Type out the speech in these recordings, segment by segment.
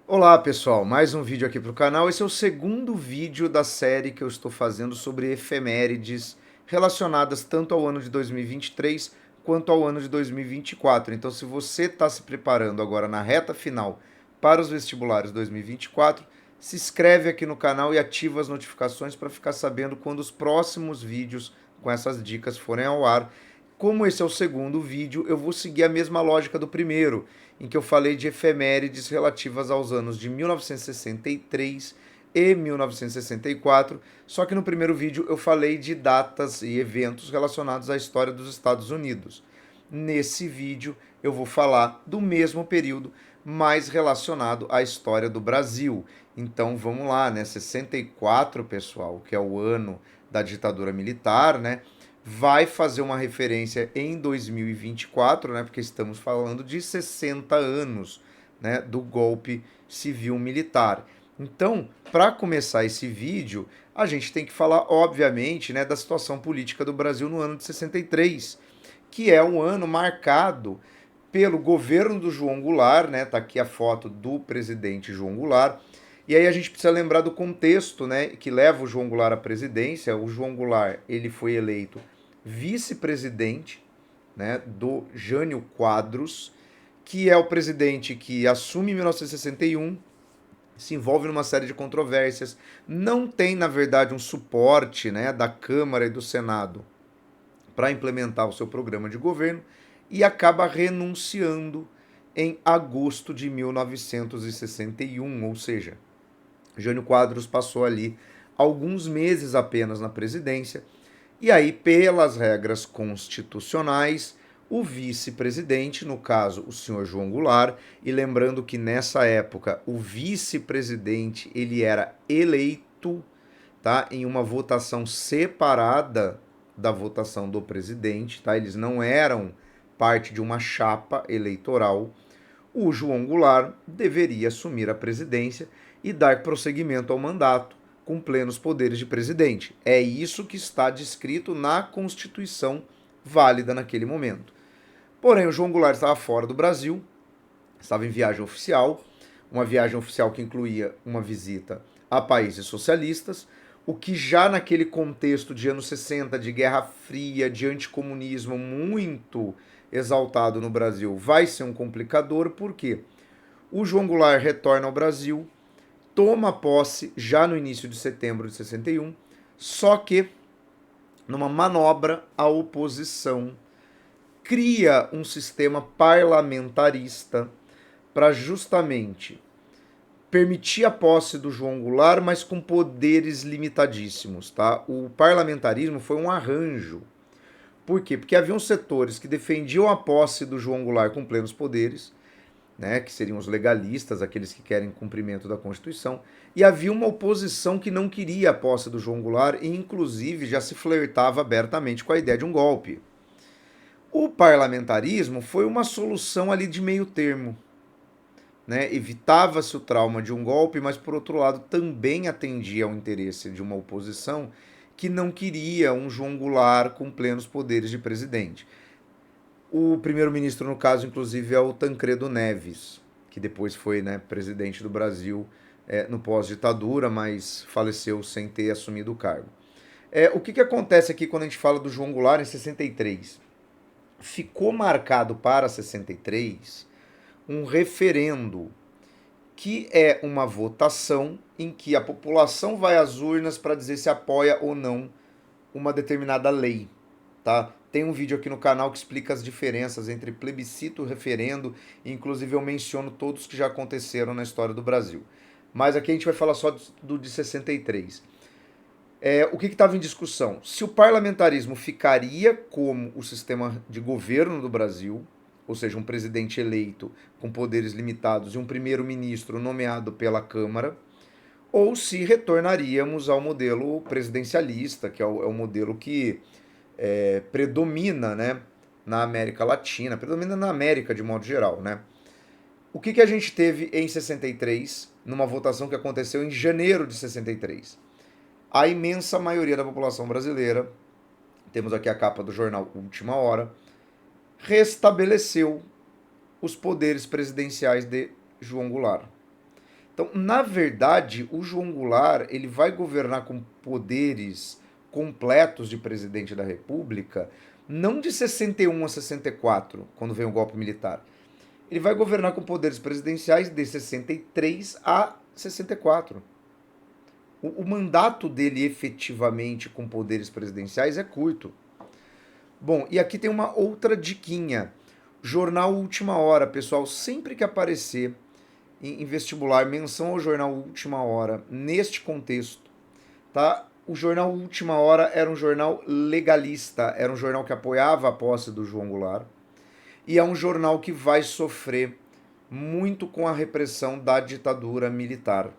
Olá pessoal, mais um vídeo aqui para o canal. Esse é o segundo vídeo da série que eu estou fazendo sobre efemérides relacionadas tanto ao ano de 2023 quanto ao ano de 2024. Então, se você está se preparando agora na reta final para os vestibulares 2024, se inscreve aqui no canal e ativa as notificações para ficar sabendo quando os próximos vídeos com essas dicas forem ao ar. Como esse é o segundo vídeo, eu vou seguir a mesma lógica do primeiro, em que eu falei de efemérides relativas aos anos de 1963 e 1964, só que no primeiro vídeo eu falei de datas e eventos relacionados à história dos Estados Unidos. Nesse vídeo eu vou falar do mesmo período, mais relacionado à história do Brasil. Então vamos lá, né? 64, pessoal, que é o ano da ditadura militar, né? Vai fazer uma referência em 2024, né, porque estamos falando de 60 anos, né, do golpe civil-militar. Então, para começar esse vídeo, a gente tem que falar, obviamente, né, da situação política do Brasil no ano de 63, que é um ano marcado pelo governo do João Goulart, né? Tá aqui a foto do presidente João Goulart. E aí a gente precisa lembrar do contexto, né, que leva o João Goulart à presidência. O João Goulart, ele foi eleito vice-presidente, né, do Jânio Quadros, que é o presidente que assume em 1961, se envolve numa série de controvérsias, não tem, na verdade, um suporte, né, da Câmara e do Senado para implementar o seu programa de governo e acaba renunciando em agosto de 1961, ou seja, Jânio Quadros passou ali alguns meses apenas na presidência. E aí, pelas regras constitucionais, o vice-presidente, no caso o senhor João Goulart, e lembrando que nessa época o vice-presidente ele era eleito, tá, em uma votação separada da votação do presidente, tá? Eles não eram parte de uma chapa eleitoral. O João Goulart deveria assumir a presidência e dar prosseguimento ao mandato com plenos poderes de presidente. É isso que está descrito na Constituição válida naquele momento. Porém, o João Goulart estava fora do Brasil, estava em viagem oficial, uma viagem oficial que incluía uma visita a países socialistas, o que já naquele contexto de anos 60, de Guerra Fria, de anticomunismo muito exaltado no Brasil, vai ser um complicador, porque o João Goulart retorna ao Brasil, toma posse já no início de setembro de 61, só que numa manobra a oposição cria um sistema parlamentarista para justamente permitir a posse do João Goulart, mas com poderes limitadíssimos, tá? O parlamentarismo foi um arranjo. Por quê? Porque haviam setores que defendiam a posse do João Goulart com plenos poderes, né, que seriam os legalistas, aqueles que querem cumprimento da Constituição, e havia uma oposição que não queria a posse do João Goulart e, inclusive, já se flertava abertamente com a ideia de um golpe. O parlamentarismo foi uma solução ali de meio termo, né? Evitava-se o trauma de um golpe, mas, por outro lado, também atendia ao interesse de uma oposição que não queria um João Goulart com plenos poderes de presidente. O primeiro-ministro, no caso, inclusive, é o Tancredo Neves, que depois foi, né, presidente do Brasil no pós-ditadura, mas faleceu sem ter assumido o cargo. O que acontece aqui quando a gente fala do João Goulart em 63? Ficou marcado para 63 um referendo, que é uma votação em que a população vai às urnas para dizer se apoia ou não uma determinada lei, tá? Tem um vídeo aqui no canal que explica as diferenças entre plebiscito e referendo, e inclusive eu menciono todos que já aconteceram na história do Brasil. Mas aqui a gente vai falar só do de 63. O que estava em discussão? Se o parlamentarismo ficaria como o sistema de governo do Brasil, ou seja, um presidente eleito com poderes limitados e um primeiro-ministro nomeado pela Câmara, ou se retornaríamos ao modelo presidencialista, que é o modelo que predomina, né, na América Latina, predomina na América de modo geral, né? O que a gente teve em 63, numa votação que aconteceu em janeiro de 63? A imensa maioria da população brasileira, temos aqui a capa do jornal Última Hora, restabeleceu os poderes presidenciais de João Goulart. Então, na verdade, o João Goulart ele vai governar com poderes completos de presidente da República, não de 61 a 64, quando vem o golpe militar. Ele vai governar com poderes presidenciais de 63 a 64. O mandato dele efetivamente com poderes presidenciais é curto. Bom, e aqui tem uma outra diquinha. Jornal Última Hora, pessoal, sempre que aparecer em vestibular menção ao Jornal Última Hora neste contexto, tá? O Jornal Última Hora era um jornal legalista, era um jornal que apoiava a posse do João Goulart, e é um jornal que vai sofrer muito com a repressão da ditadura militar.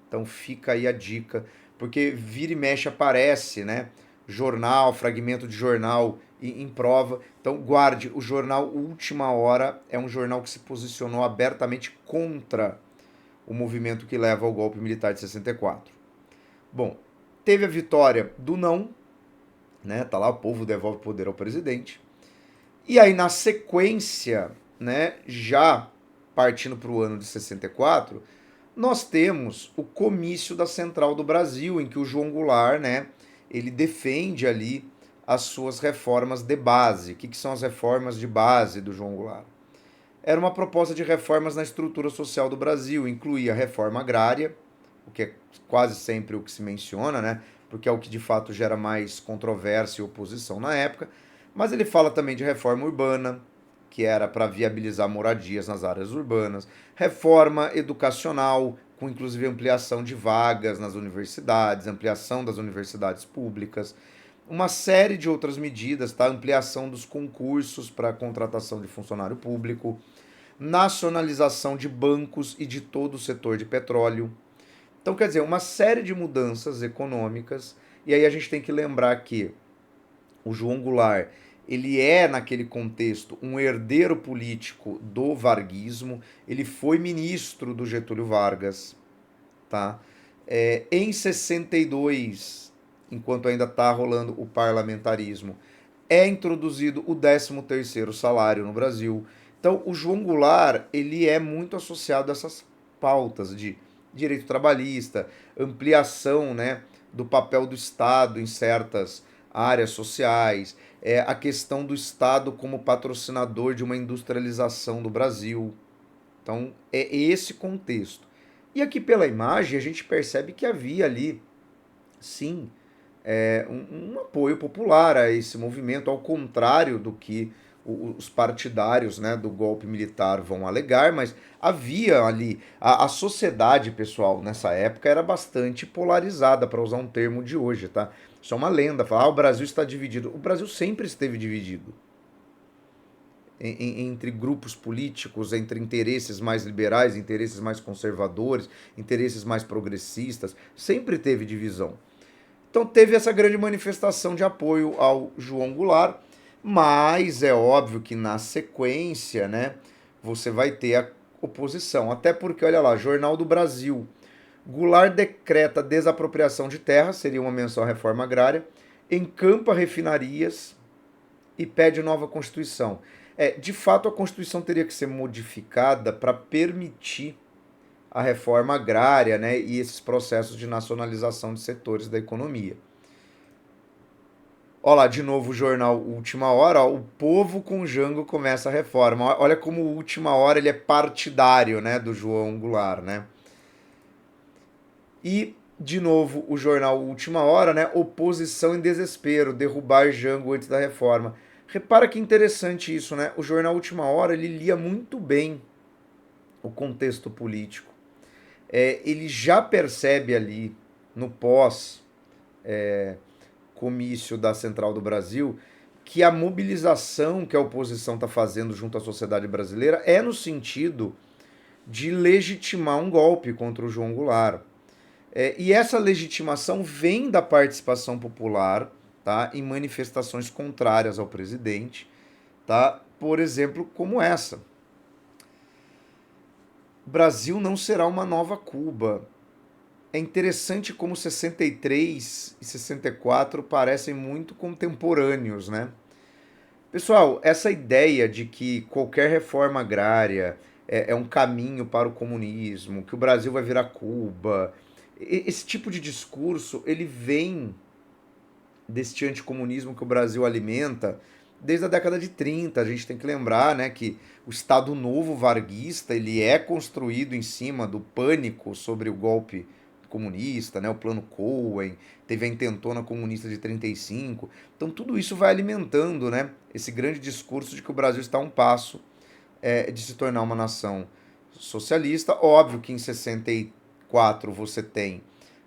Então fica aí a dica, porque vira e mexe aparece, né? Jornal, fragmento de jornal em prova. Então guarde, o jornal Última Hora é um jornal que se posicionou abertamente contra o movimento que leva ao golpe militar de 64. Bom, teve a vitória do não, né? Tá lá, o povo devolve poder ao presidente. E aí na sequência, né, já partindo para o ano de 64, nós temos o comício da Central do Brasil, em que o João Goulart, né, ele defende ali as suas reformas de base. O que são as reformas de base do João Goulart? Era uma proposta de reformas na estrutura social do Brasil, incluía a reforma agrária, o que é quase sempre o que se menciona, né, porque é o que de fato gera mais controvérsia e oposição na época, mas ele fala também de reforma urbana, que era para viabilizar moradias nas áreas urbanas, reforma educacional, com inclusive ampliação de vagas nas universidades, ampliação das universidades públicas, uma série de outras medidas, tá? Ampliação dos concursos para contratação de funcionário público, nacionalização de bancos e de todo o setor de petróleo. Então, quer dizer, uma série de mudanças econômicas, e aí a gente tem que lembrar que o João Goulart, ele é, naquele contexto, um herdeiro político do varguismo, ele foi ministro do Getúlio Vargas, tá? Em 62, enquanto ainda está rolando o parlamentarismo, é introduzido o 13º salário no Brasil. Então, o João Goulart, ele é muito associado a essas pautas de direito trabalhista, ampliação, né, do papel do Estado em certas áreas sociais, a questão do Estado como patrocinador de uma industrialização do Brasil. Então, é esse contexto. E aqui pela imagem a gente percebe que havia ali, sim, um apoio popular a esse movimento, ao contrário do que os partidários, né, do golpe militar vão alegar, mas havia ali, a sociedade, pessoal, nessa época era bastante polarizada, para usar um termo de hoje, tá? Isso é uma lenda, falar, o Brasil está dividido. O Brasil sempre esteve dividido entre grupos políticos, entre interesses mais liberais, interesses mais conservadores, interesses mais progressistas, sempre teve divisão. Então teve essa grande manifestação de apoio ao João Goulart, mas é óbvio que na sequência, né, você vai ter a oposição. Até porque, olha lá, Jornal do Brasil. Goulart decreta desapropriação de terras, seria uma menção à reforma agrária, encampa refinarias e pede nova Constituição. De fato, a Constituição teria que ser modificada para permitir a reforma agrária, né, e esses processos de nacionalização de setores da economia. Olha lá, de novo o jornal Última Hora, ó, o povo com Jango começa a reforma. Olha como o Última Hora ele é partidário, né, do João Goulart, né? E, de novo, o jornal Última Hora, né, oposição em desespero, derrubar Jango antes da reforma. Repara que interessante isso, né? O jornal Última Hora, ele lia muito bem o contexto político. Ele já percebe ali, no pós-comício da Central do Brasil, que a mobilização que a oposição está fazendo junto à sociedade brasileira é no sentido de legitimar um golpe contra o João Goulart. E essa legitimação vem da participação popular, tá, em manifestações contrárias ao presidente, tá? Por exemplo, como essa. O Brasil não será uma nova Cuba. É interessante como 63 e 64 parecem muito contemporâneos, né? Pessoal, essa ideia de que qualquer reforma agrária, é um caminho para o comunismo, que o Brasil vai virar Cuba. Esse tipo de discurso, ele vem deste anticomunismo que o Brasil alimenta desde a década de 30. A gente tem que lembrar, né, que o Estado Novo varguista ele é construído em cima do pânico sobre o golpe comunista, né, o Plano Cohen, teve a intentona comunista de 35. Então tudo isso vai alimentando, né, esse grande discurso de que o Brasil está a um passo de se tornar uma nação socialista. Óbvio que em 64 você tem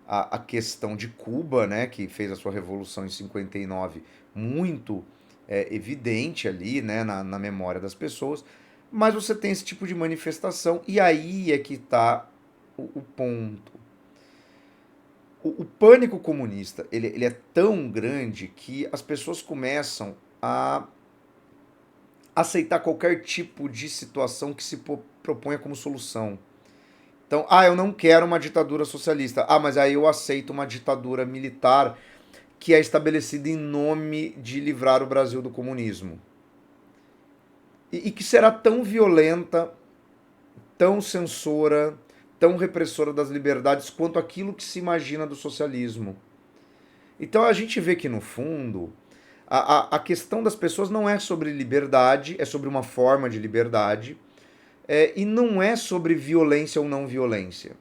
a questão de Cuba, né, que fez a sua revolução em 59, muito evidente ali, né, na memória das pessoas, mas você tem esse tipo de manifestação, e aí é que está o ponto. O pânico comunista ele é tão grande que as pessoas começam a aceitar qualquer tipo de situação que se proponha como solução. Então, eu não quero uma ditadura socialista. Mas aí eu aceito uma ditadura militar que é estabelecida em nome de livrar o Brasil do comunismo. E que será tão violenta, tão censora, tão repressora das liberdades quanto aquilo que se imagina do socialismo. Então a gente vê que, no fundo, a questão das pessoas não é sobre liberdade, é sobre uma forma de liberdade, e não é sobre violência ou não violência.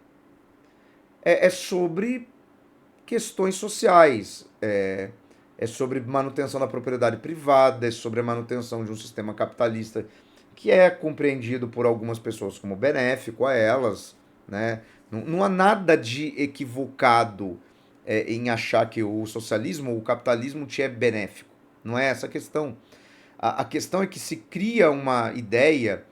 É sobre questões sociais, é sobre manutenção da propriedade privada, é sobre a manutenção de um sistema capitalista que é compreendido por algumas pessoas como benéfico a elas, né? Não há nada de equivocado em achar que o socialismo ou o capitalismo te é benéfico. Não é essa a questão. A questão é que se cria uma ideia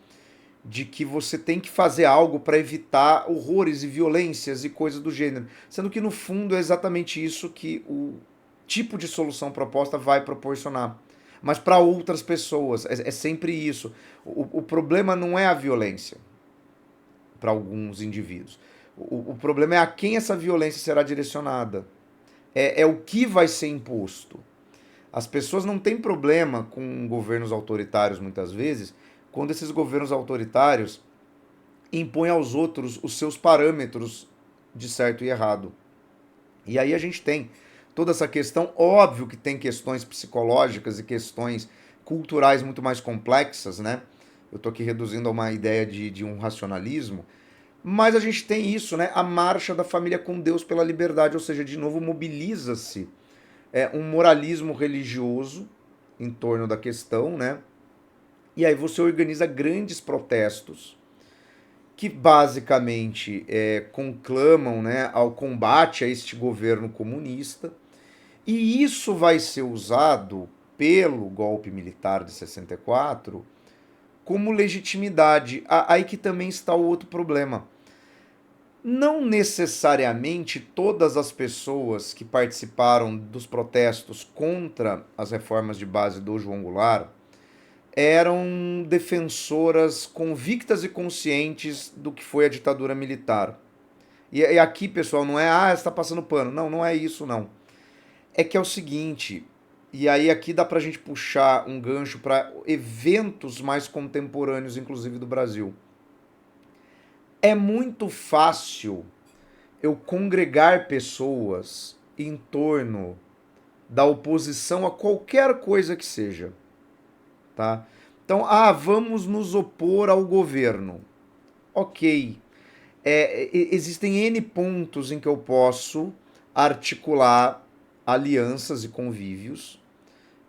de que você tem que fazer algo para evitar horrores e violências e coisas do gênero. Sendo que, no fundo, é exatamente isso que o tipo de solução proposta vai proporcionar. Mas para outras pessoas, é sempre isso. O problema não é a violência para alguns indivíduos. O problema é a quem essa violência será direcionada. É o que vai ser imposto. As pessoas não têm problema com governos autoritários, muitas vezes, quando esses governos autoritários impõem aos outros os seus parâmetros de certo e errado. E aí a gente tem toda essa questão, óbvio que tem questões psicológicas e questões culturais muito mais complexas, né? Eu estou aqui reduzindo a uma ideia de um racionalismo, mas a gente tem isso, né? A marcha da família com Deus pela liberdade, ou seja, de novo mobiliza-se um moralismo religioso em torno da questão, né? E aí você organiza grandes protestos que basicamente conclamam, né, ao combate a este governo comunista. E isso vai ser usado pelo golpe militar de 64 como legitimidade. Aí que também está o outro problema. Não necessariamente todas as pessoas que participaram dos protestos contra as reformas de base do João Goulart eram defensoras convictas e conscientes do que foi a ditadura militar. E aqui, pessoal, não é, você está passando pano. Não, não é isso, não. É que é o seguinte, e aí aqui dá pra gente puxar um gancho para eventos mais contemporâneos, inclusive do Brasil. É muito fácil eu congregar pessoas em torno da oposição a qualquer coisa que seja, tá? Então, vamos nos opor ao governo. Ok. Existem N pontos em que eu posso articular alianças e convívios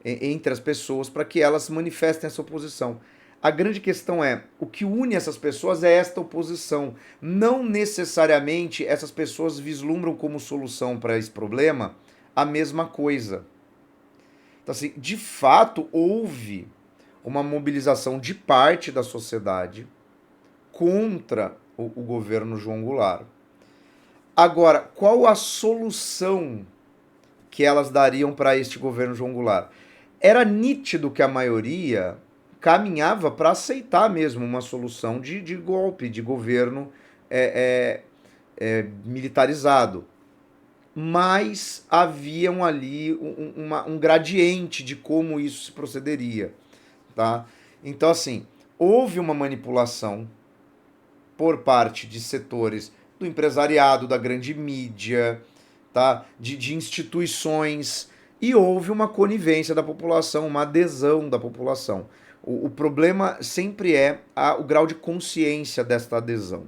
entre as pessoas para que elas manifestem essa oposição. A grande questão é, o que une essas pessoas é esta oposição. Não necessariamente essas pessoas vislumbram como solução para esse problema a mesma coisa. Então, assim, de fato, houve uma mobilização de parte da sociedade contra o governo João Goulart. Agora, qual a solução que elas dariam para este governo João Goulart? Era nítido que a maioria caminhava para aceitar mesmo uma solução de golpe, de governo militarizado. Mas haviam ali um gradiente de como isso se procederia. Tá? Então, assim, houve uma manipulação por parte de setores do empresariado, da grande mídia, tá? de instituições, e houve uma conivência da população, uma adesão da população. O problema sempre é o grau de consciência desta adesão.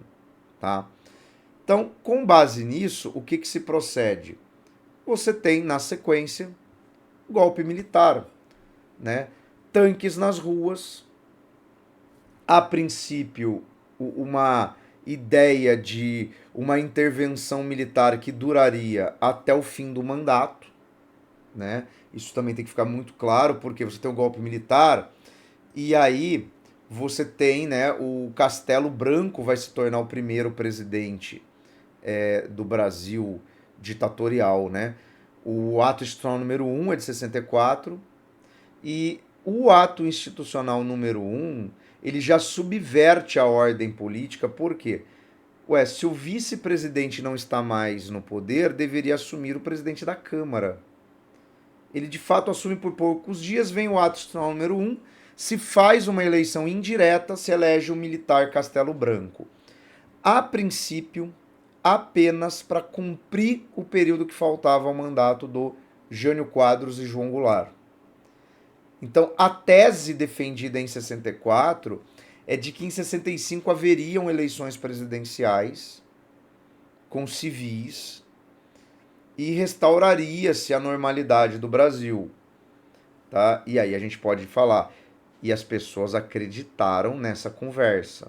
Tá? Então, com base nisso, o que se procede? Você tem, na sequência, golpe militar, né? Tanques nas ruas, a princípio, uma ideia de uma intervenção militar que duraria até o fim do mandato, né? Isso também tem que ficar muito claro, porque você tem um golpe militar e aí você tem, né, o Castelo Branco vai se tornar o primeiro presidente do Brasil ditatorial, né? O ato institucional número 1 é de 64 e o ato institucional número 1, ele já subverte a ordem política, por quê? Ué, se o vice-presidente não está mais no poder, deveria assumir o presidente da Câmara. Ele de fato assume por poucos dias, vem o ato institucional número 1, se faz uma eleição indireta, se elege o militar Castelo Branco. A princípio, apenas para cumprir o período que faltava ao mandato do Jânio Quadros e João Goulart. Então, a tese defendida em 64 é de que em 65 haveriam eleições presidenciais com civis e restauraria-se a normalidade do Brasil. Tá? E aí a gente pode falar, e as pessoas acreditaram nessa conversa.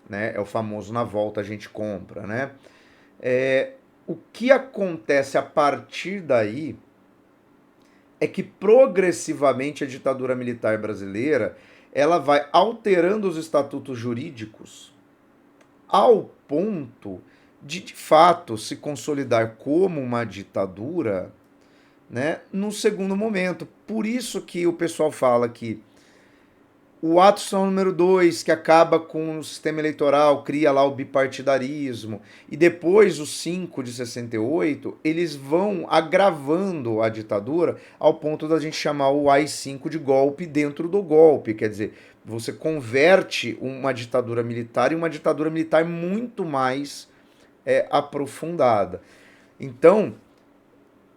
Né? É o famoso na volta a gente compra. Né? O que acontece a partir daí é que progressivamente a ditadura militar brasileira ela vai alterando os estatutos jurídicos ao ponto de fato se consolidar como uma ditadura, né, no segundo momento. Por isso que o pessoal fala que o ato institucional número 2, que acaba com o sistema eleitoral, cria lá o bipartidarismo, e depois o 5 de 68, eles vão agravando a ditadura ao ponto da gente chamar o AI-5 de golpe dentro do golpe. Quer dizer, você converte uma ditadura militar em uma ditadura militar muito mais aprofundada. Então,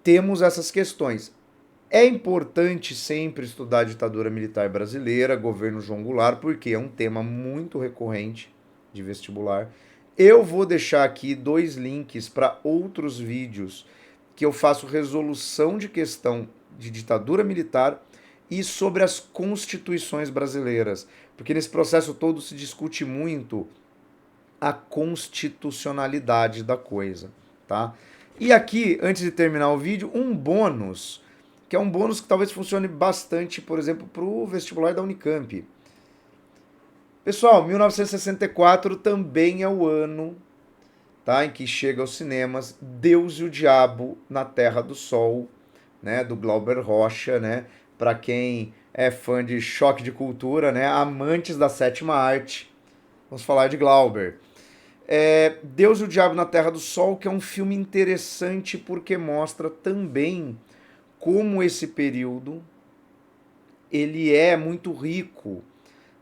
temos essas questões. É importante sempre estudar a ditadura militar brasileira, governo João Goulart, porque é um tema muito recorrente de vestibular. Eu vou deixar aqui 2 links para outros vídeos que eu faço resolução de questão de ditadura militar e sobre as constituições brasileiras, porque nesse processo todo se discute muito a constitucionalidade da coisa, tá? E aqui, antes de terminar o vídeo, um bônus, que é um bônus que talvez funcione bastante, por exemplo, para o vestibular da Unicamp. Pessoal, 1964 também é o ano, tá, em que chega aos cinemas Deus e o Diabo na Terra do Sol, né, do Glauber Rocha, né, para quem é fã de choque de cultura, né, amantes da sétima arte, vamos falar de Glauber. Deus e o Diabo na Terra do Sol, que é um filme interessante porque mostra também como esse período ele é muito rico,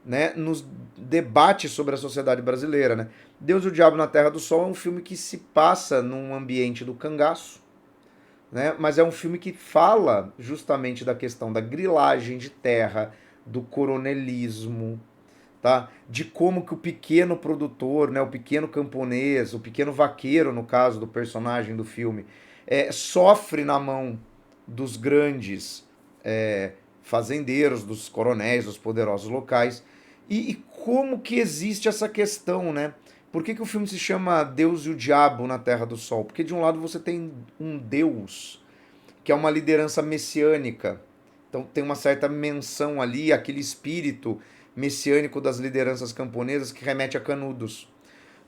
né, nos debates sobre a sociedade brasileira. Né? Deus e o Diabo na Terra do Sol é um filme que se passa num ambiente do cangaço, né, mas é um filme que fala justamente da questão da grilagem de terra, do coronelismo, tá? De como que o pequeno produtor, né, o pequeno camponês, o pequeno vaqueiro, no caso do personagem do filme, sofre na mão dos grandes fazendeiros, dos coronéis, dos poderosos locais, e como que existe essa questão, né? Por que o filme se chama Deus e o Diabo na Terra do Sol? Porque de um lado você tem um Deus, que é uma liderança messiânica, então tem uma certa menção ali, aquele espírito messiânico das lideranças camponesas que remete a Canudos.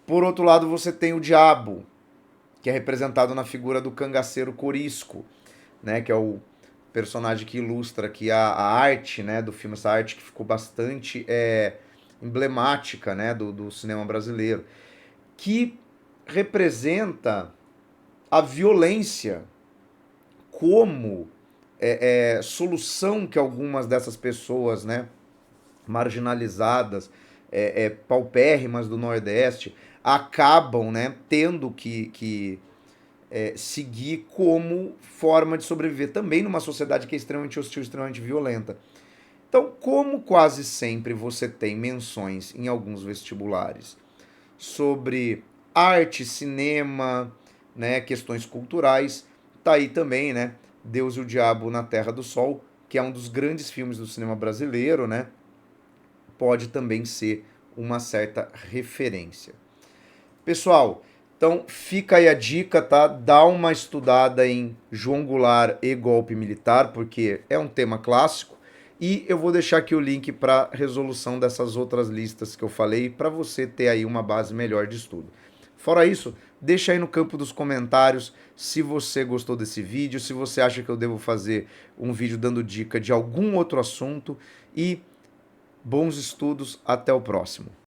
Por outro lado, você tem o diabo, que é representado na figura do cangaceiro Corisco, né, que é o personagem que ilustra aqui a arte, né, do filme, essa arte que ficou bastante emblemática, né, do cinema brasileiro, que representa a violência como solução que algumas dessas pessoas, né, marginalizadas, paupérrimas do Nordeste acabam, né, tendo que seguir como forma de sobreviver também numa sociedade que é extremamente hostil, extremamente violenta. Então, como quase sempre você tem menções em alguns vestibulares sobre arte, cinema, né, questões culturais, tá aí também, né, Deus e o Diabo na Terra do Sol, que é um dos grandes filmes do cinema brasileiro, né, pode também ser uma certa referência. Pessoal, então fica aí a dica, tá? Dá uma estudada em João Goulart e golpe militar, porque é um tema clássico. E eu vou deixar aqui o link para resolução dessas outras listas que eu falei, para você ter aí uma base melhor de estudo. Fora isso, deixa aí no campo dos comentários se você gostou desse vídeo, se você acha que eu devo fazer um vídeo dando dica de algum outro assunto. E bons estudos, até o próximo.